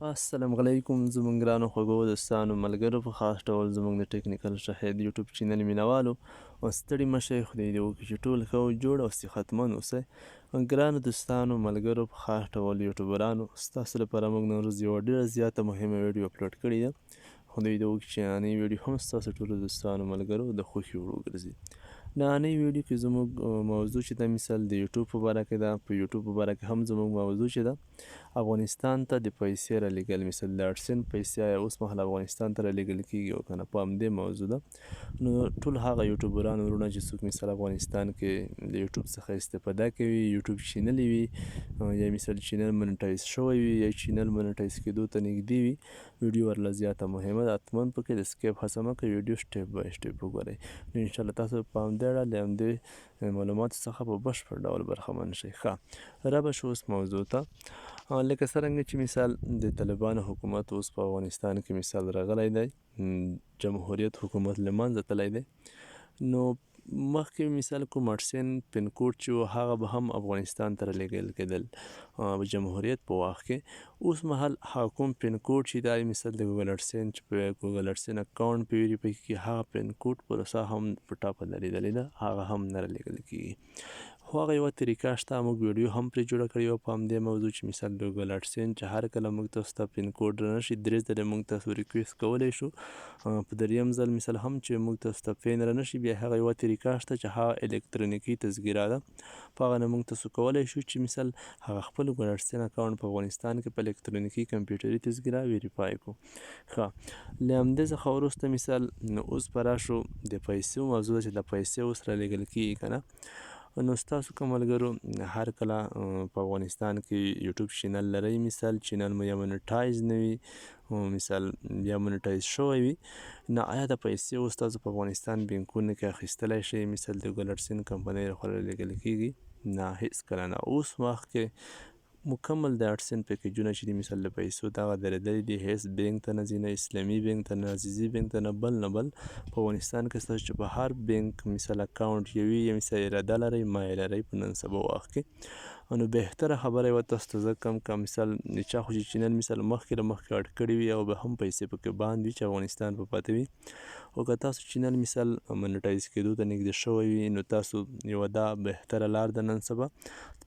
السلام علیکم زموږ ګرانو خوږو دوستانو ملګرو په خاص ډول زموږ د ټیکنیکل شاهد یوټیوب چینل مینوالو ستړي مه شئ خدای دې وکړي چې ټول ښه او جوړ او صحتمند اوسئ ګرانو دوستانو ملګرو په خاص ډول یوټیوبرانو ستاسو لپاره موږ نن ورځ یوه ډېره زیاته مهمه ویډیو اپلوډ کړې ده خدای دې وکړي چې نننۍ ویډیو هم ستاسو ټولو دوستانو ملګرو د خوښې وړ وګرځي نننۍ ویډیو کې زموږ موضوع چې ده مثال د یوټیوب په باره کې ده په یوټیوب په باره کې هم زموږ موضوع چې ده افغانستان ته د پیسې رالیږل مثال د اډسن پیسې آیا اوس مهال افغانستان ته رالیږل کیږي او که نه په همدې موضوع ده نو ټول هغه یوټیوبران وروڼه چې څوک مثال افغانستان کې د یوټیوب څخه استفاده کوي یوټیوب چینل وي یا مثال چینل منیټایز شوی وي یا چینل منیټایز کېدو ته نږدې وي ویډیو ورله زیاته مهمه ده حتما پکې د سکیپ هڅه مه کوئ ویډیو سټیپ بای سټیپ وګورئ نو انشاءالله تاسو په همدې اړه له همدې معلوماتو څخه په بشپړ ډول برخمن شئ ښه رابه شو اوس موضوع ته لکه څرنګه چې مثال د طالبانو حکومت اوس په افغانستان کې مثال راغلی دی جمهوریت حکومت له منځه تللی دی نو مخکې مثال کوم اډسن پین کوډ چې و هغه به هم افغانستان ته رالیږل کېدل جمهوریت په وخت کې اوس مهال هغه کوم پین کوډ چې دا مثال د ګوګل اډسن چې په ګوګل اډسن اکاونټ په ویریفای کېږي هغه پین کوډ پروسه هم په ټاپه درېدلې ده هغه هم نه رالیږل کېږي خو هغه یوه طریقه شته موږ ویډیو هم پرې جوړه کړې وه په همدې موضوع چې مثال د ګوګل اډسن چې هر کله موږ تاسو ته پین کوډ رانشي درې ځلې موږ تاسو ریکویسټ کولی شو په دریم ځل مثال هم چې موږ تاسو ته پین رانشي بیا هغه یوه طریقه شته چې هغه الکترونیکي تذکره ده په هغه نه موږ تاسو کولی شو چې مثال هغه خپل ګوګل اډسن اکاونټ په افغانستان کې په الکترونیکي کمپیوټري تذکره ویریفای کړو ښه له همدې څخه وروسته مثال اوس به راشو د پیسو موضوع ده چې د پیسې اوس رالیږل کېږي که نه نو ستاسو که ملګرو هر کله په افغانستان کې یوټیوب چینل لرئ مثال چینل مو یا منیټایز نه وي مثال یا منیټایز شوی وي نو آیا د پیسې اوس تاسو په افغانستان بینکونو کې اخیستلی شئ مثال د ګوګل اډسن کمپنۍ لخوا رالیږل کېږي نه هېڅکله نه اوس وخت کې مکمل د اډسن پیکیجونه چې دي مثال د پیسو دغه درېدلي دي هیڅ بینک ته نه ځي نه اسلامي بینک ته نه عزیزي بینک ته نه بل په افغانستان کې ستاسو چې په هر بینک مثال اکاونټ یې وي یا مثال اراده لرئ ما یې لرئ په نن سبا وخت کې نو بهتره خبره یوه تاسو ته زه کوم که مثال د چا خو چې چینل مثال مخکې له مخکې اډ کړي وي او به هم پیسې پکې باند وي چې افغانستان په پاته وي او که تاسو چینل مثال منیټایز کېدو ته نږدې شوی وي نو تاسو یوه دا بهتره لار ده نن سبا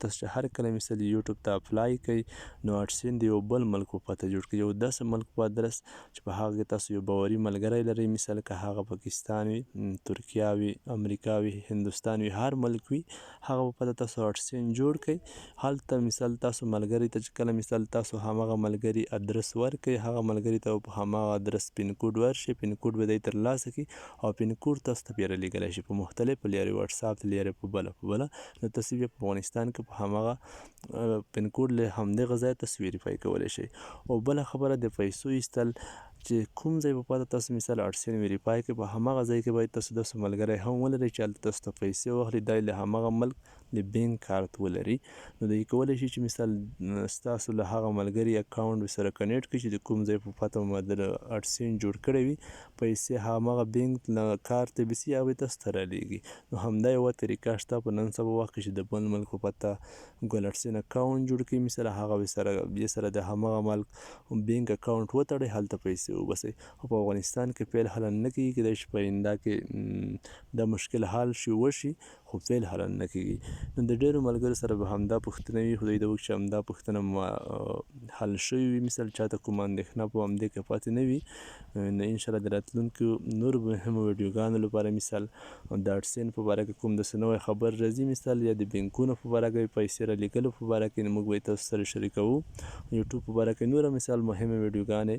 تاسو چې هر کله مثال یوټیوب ته اپلای کوئ نو اډسن د یو بل ملک په پته جوړ کړئ یو داسې ملک په ادرس چې په هغه کې تاسو یو باوري ملګری لرئ مثال که هغه پاکستان وي ترکیه وي امریکا وي هندوستان وي هر ملک وي هغه په پته تاسو اډسن جوړ کړئ هلته مثال تاسو ملګري ته چې کله مثال تاسو همغه ملګري ادرس ورکړئ هغه ملګري ته په همغه ادرس پین کوډ ورشي پین کوډ به دی ترلاسه کړي او پین کوډ تاسو ته بیا رالیږلی شي په مختلفو لیارې وټساپ ته لیارې په بله نو تاسو بیا په افغانستان کې په همغه پین کوډ له همدغه ځایه تاسو ویریفای کولی شئ او بله خبره د پیسو ایستل چې کوم ځای په پته تاسو مثال اډسن ویریفای کړئ په همغه ځای کې باید تاسو داسې ملګری هم ولرئ چې هلته تاسو ته پیسې واخلي دا له همغه ملک د بینک کارت ولري نو دی کولی شي چې مثال ستاسو له هغه ملګري اکاونټ سره کنیکټ کړي چې د کوم ځای په پته مو د اډسن جوړ کړی وي پیسې همغه بینک له کارت به سي هغه تاسو ته رالیږي نو همدا یوه طریقه شته په نن سبا وخت کې چې د بل ملک په پته ګوګل اډسن اکاونټ جوړ کړي مثال هغه سره د همغه ملک بینک اکاونټ وتړئ هلته پیسې وباسئ خو په افغانستان کې فعل حل نه کېږي کیدای شي په آینده کې دا مشکل حل شي وشي خو فعل حل نه کېږي نو د ډېرو ملګرو سره به همدا پوښتنه وي خدای دې وکړي چې همدا پوښتنه حل شوې وي مثال چاته کومه اندېښنه په همدې کې پاتې نه وي نو انشاءالله د راتلونکو نورو مهمو ویډیوګانو لپاره مثال د اډسن په باره کې کوم داسې نوی خبر راځي مثال یا د بینکونو په باره کې پیسې رالیږلو په باره کې موږ به یې تاسو سره شریکوو یوټیوب په باره کې نوره مثال مهمې ویډیوګانې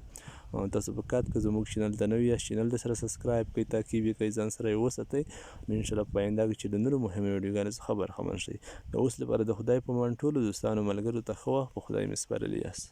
تاسو په کات که زموږ چینل ته نوي یاست چینل د سره سبسکرایب کړئ تعقیب یې کړئ ځان سره یې وساتئ نو انشاءالله په آینده کې چې د نورو مهمې ویډیوګانو څخه برخمن شئ د اوس لپاره د خدای په امان ټولو دوستانو ملګرو ته ښه وخت په خدای مې سپارلی یاست